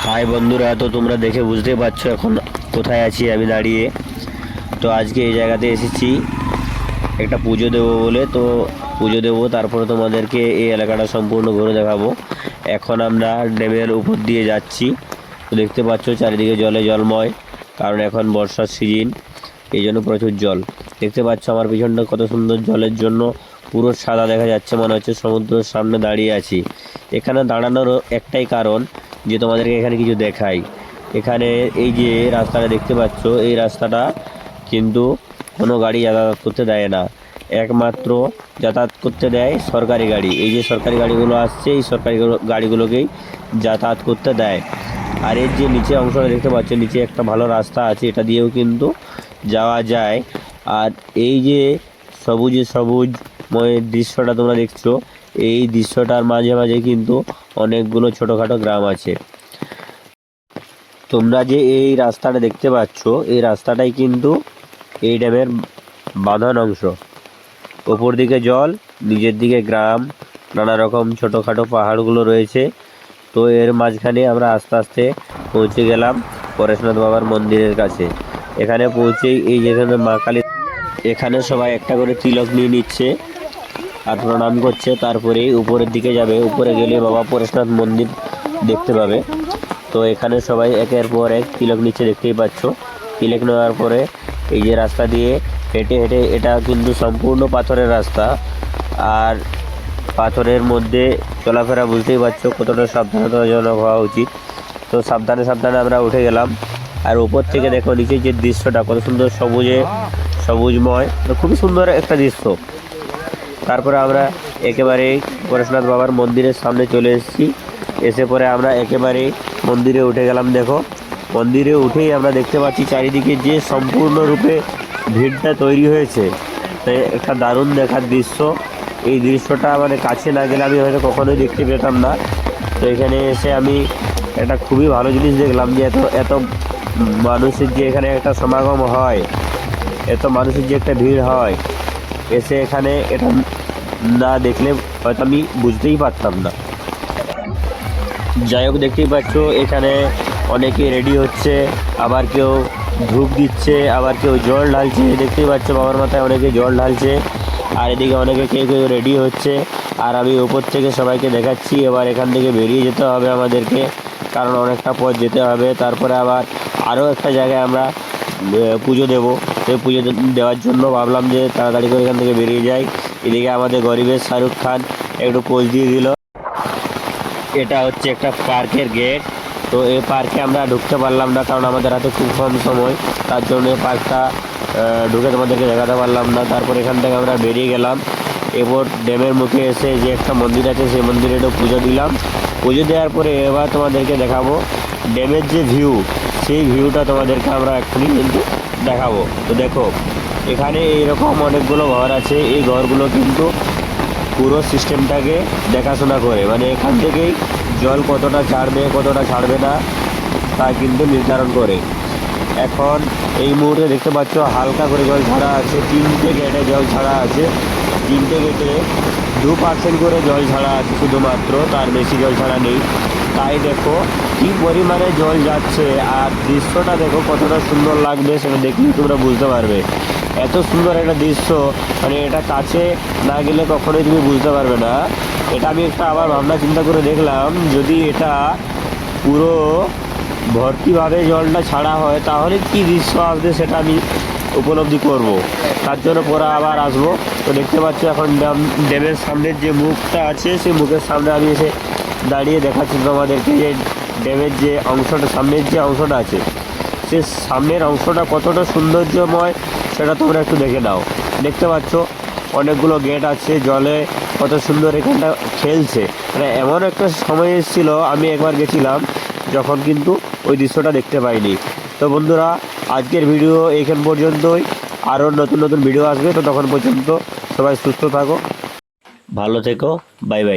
High বন্ধুরা, তো তোমরা দেখে বুঝতে পারছো এখন কোথায় আছি আমি দাঁড়িয়ে। তো আজকে এই জায়গাতে এসেছি একটা পুজো দেবো বলে। তো পুজো দেবো, তারপরে তোমাদেরকে এই এলাকাটা সম্পূর্ণ ঘুরে দেখাবো। এখন আমরা ড্যামের উপর দিয়ে যাচ্ছি। তো দেখতে পাচ্ছ চারিদিকে জলে জলময়, কারণ এখন বর্ষার সিজন, এই জন্য প্রচুর জল। দেখতে পাচ্ছ আমার পিছনটা কত সুন্দর, জলের জন্য পুরো সাদা দেখা যাচ্ছে, মনে হচ্ছে সমুদ্রের সামনে দাঁড়িয়ে আছি। এখানে দাঁড়ানোর একটাই কারণ যে তোমাদেরকে এখানে কিছু দেখাই। এখানে এই যে রাস্তাটা দেখতে পাচ্ছ, এই রাস্তাটা কিন্তু কোনো গাড়ি যাতায়াত করতে দেয় না, একমাত্র যাতায়াত করতে দেয় সরকারি গাড়ি। এই যে সরকারি গাড়িগুলো আসছে, এই সরকারি গাড়িগুলোকেই যাতায়াত করতে দেয়। আর এর যে নিচে অংশটা দেখতে পাচ্ছ, নিচে একটা ভালো রাস্তা আছে, এটা দিয়েও কিন্তু যাওয়া যায়। আর এই যে সবুজে সবুজময় দৃশ্যটা তোমরা দেখছো, এই দৃশ্যটার মাঝে মাঝে কিন্তু অনেকগুলো ছোটোখাটো গ্রাম আছে। তোমরা যে এই রাস্তাটা দেখতে পাচ্ছ, এই রাস্তাটাই কিন্তু এই ড্যামের বাঁধন অংশ। ওপর দিকে জল, নিচের দিকে গ্রাম, নানা রকম ছোটোখাটো পাহাড়গুলো রয়েছে। তো এর মাঝখানে আমরা আস্তে আস্তে পৌঁছে গেলাম পরেশনাথ বাবার মন্দিরের কাছে। এখানে পৌঁছেই এই যেখানে মা কালী, এখানে সবাই একটা করে তিলক নিয়ে নিচ্ছে আর প্রণাম করছে। তারপরেই উপরের দিকে যাবে, উপরে গেলে বাবা পরেশনাথ মন্দির দেখতে পাবে। তো এখানে সবাই একের পর এক তিলক নিচ্ছে, দেখতেই পাচ্ছ। তিলক নেওয়ার পরে এই যে রাস্তা দিয়ে হেঁটে হেঁটে, এটা কিন্তু সম্পূর্ণ পাথরের রাস্তা, আর পাথরের মধ্যে চলাফেরা বুঝতেই পারছো কতটা সাবধানতাজনক হওয়া উচিত। তো সাবধানে সাবধানে আমরা উঠে গেলাম। আর উপর থেকে দেখো নিচের যে দৃশ্যটা কত সুন্দর, সবুজময়, খুবই সুন্দর একটা দৃশ্য। তারপরে আমরা একেবারে পরেশনাথ বাবার মন্দিরের সামনে চলে এসেছি। এসে পরে আমরা একেবারে মন্দিরে উঠে গেলাম। দেখো মন্দিরে উঠেই আমরা দেখতে পাচ্ছি চারিদিকে যে সম্পূর্ণরূপে ভিড়টা তৈরি হয়েছে, তাই একটা দারুণ দেখার দৃশ্য। এই দৃশ্যটা মানে কাছে না গেলে আমি হয়তো কখনোই দেখতে পেতাম না। তো এখানে এসে আমি একটা খুবই ভালো জিনিস দেখলাম, যে এত এত মানুষের যে এখানে একটা সমাগম হয়, এত মানুষের যে একটা ভিড় হয়, এসে এখানে এটা না দেখলে হয়তো আমি বুঝতেই পারতাম না। যাই হোক, দেখতেই পাচ্ছ এখানে অনেকে রেডি হচ্ছে, আবার কেউ ধূপ দিচ্ছে, আবার কেউ জল ঢালছে। দেখতেই পাচ্ছ বাবার মাথায় অনেকে জল ঢালছে, আর এদিকে অনেকে কেউ কেউ রেডি হচ্ছে। আর আমি উপর থেকে সবাইকে দেখাচ্ছি। এবার এখান থেকে বেরিয়ে যেতে হবে আমাদেরকে, কারণ অনেকটা পথ যেতে হবে। তারপরে আবার আরও একটা জায়গায় আমরা পুজো দেবো। সেই পুজো দেওয়ার জন্য ভাবলাম যে তাড়াতাড়ি করে এখান থেকে বেরিয়ে যাই। এদিকে আমাদের গরিবের শাহরুখ খান একটু পোজ দিয়ে দিল। এটা হচ্ছে একটা পার্কের গেট। তো এই পার্কে আমরা ঢুকতে পারলাম না, কারণ আমাদের হাতে খুব কম সময়, তার জন্য এই পার্কটা ঢুকে তোমাদেরকে দেখাতে পারলাম না। তারপর এখান থেকে আমরা বেরিয়ে গেলাম। এরপর ড্যামের মুখে এসে যে একটা মন্দির আছে, সেই মন্দিরে একটু পুজো দিলাম। পুজো দেওয়ার পরে এবার তোমাদেরকে দেখাবো ড্যামের যে ভিউ, সেই ভিউটা তোমাদেরকে আমরা এক্ষুনি কিন্তু দেখাবো। তো দেখো এখানে এইরকম অনেকগুলো ঘর আছে। এই ঘরগুলো কিন্তু পুরো সিস্টেমটাকে দেখাশোনা করে, মানে এখান থেকেই জল কতটা ছাড়বে কতটা ছাড়বে না তা কিন্তু নির্ধারণ করে। এখন এই মুহূর্তে দেখতে পাচ্ছ হালকা করে জল ছাড়া আছে, 3টে গেটে জল ছাড়া আছে। 3টে গেটে 2% করে জল ছাড়া আছে শুধুমাত্র, তার বেশি জল ছাড়া নেই। তাই দেখো কী পরিমাণে জল যাচ্ছে, আর দৃশ্যটা দেখো কতটা সুন্দর লাগবে, সেটা দেখলেই তোমরা বুঝতে পারবে। এত সুন্দর একটা দৃশ্য, মানে এটা কাছে না গেলে কখনোই তুমি বুঝতে পারবে না। এটা আমি একটা আবার ভাবনা চিন্তা করে দেখলাম, যদি এটা পুরো ভর্তিভাবে জলটা ছাড়া হয় তাহলে কি দৃশ্য আসবে সেটা আমি উপলব্ধি করব। তার জন্য পরে আবার আসবো। তো দেখতে পাচ্ছ এখন ড্যামের সামনের যে মুখটা আছে, সেই মুখের সামনে আমি এসে দাঁড়িয়ে দেখাচ্ছি তোমাদেরকে যে ড্যামের যে অংশটা, সামনের যে অংশটা আছে, সে সামনের অংশটা কতটা সৌন্দর্যময় সেটা তোমরা একটু দেখে নাও। দেখতে পাচ্ছ অনেকগুলো গেট আছে, জলে কত সুন্দর এখানটা খেলছে। মানে এমন একটা সময় এসেছিলো, আমি একবার গেছিলাম যখন কিন্তু ওই দৃশ্যটা দেখতে পাইনি। তো বন্ধুরা, আজকের ভিডিও এইখান পর্যন্তই। আরও নতুন নতুন ভিডিও আসবে। তো তখন পর্যন্ত সবাই সুস্থ থাকো, ভালো থেকো, বাই বাই।